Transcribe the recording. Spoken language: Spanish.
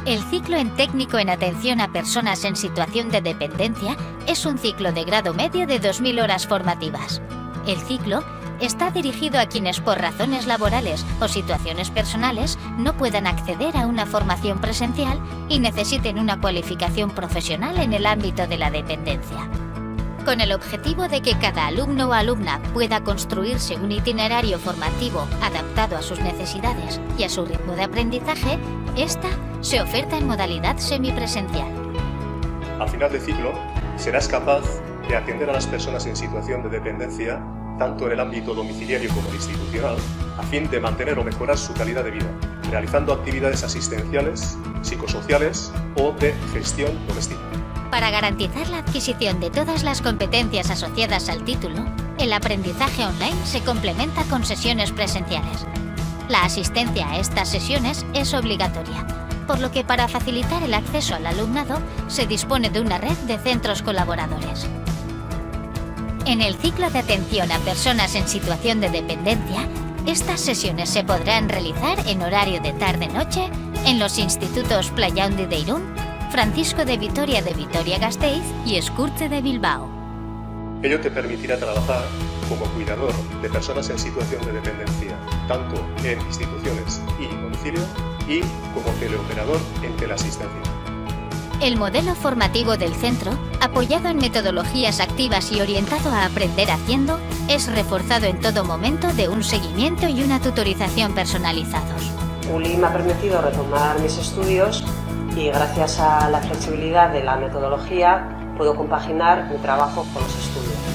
El ciclo en técnico en atención a personas en situación de dependencia es un ciclo de grado medio de 2000 horas formativas. El ciclo está dirigido a quienes por razones laborales o situaciones personales no puedan acceder a una formación presencial y necesiten una cualificación profesional en el ámbito de la dependencia. Con el objetivo de que cada alumno o alumna pueda construirse un itinerario formativo adaptado a sus necesidades y a su ritmo de aprendizaje, esta se oferta en modalidad semipresencial. Al final del ciclo, serás capaz de atender a las personas en situación de dependencia, tanto en el ámbito domiciliario como el institucional, a fin de mantener o mejorar su calidad de vida, realizando actividades asistenciales, psicosociales o de gestión doméstica. Para garantizar la adquisición de todas las competencias asociadas al título, el aprendizaje online se complementa con sesiones presenciales. La asistencia a estas sesiones es obligatoria, por lo que para facilitar el acceso al alumnado se dispone de una red de centros colaboradores. En el ciclo de atención a personas en situación de dependencia, estas sesiones se podrán realizar en horario de tarde-noche en los institutos Playaundi de Irún, Francisco de Vitoria-Gasteiz y Escurche de Bilbao. Ello te permitirá trabajar como cuidador de personas en situación de dependencia, tanto en instituciones y domicilio, y como teleoperador en teleasistencia. El modelo formativo del centro, apoyado en metodologías activas y orientado a aprender haciendo, es reforzado en todo momento de un seguimiento y una tutorización personalizados. ULI me ha permitido retomar mis estudios y gracias a la flexibilidad de la metodología puedo compaginar mi trabajo con los estudios.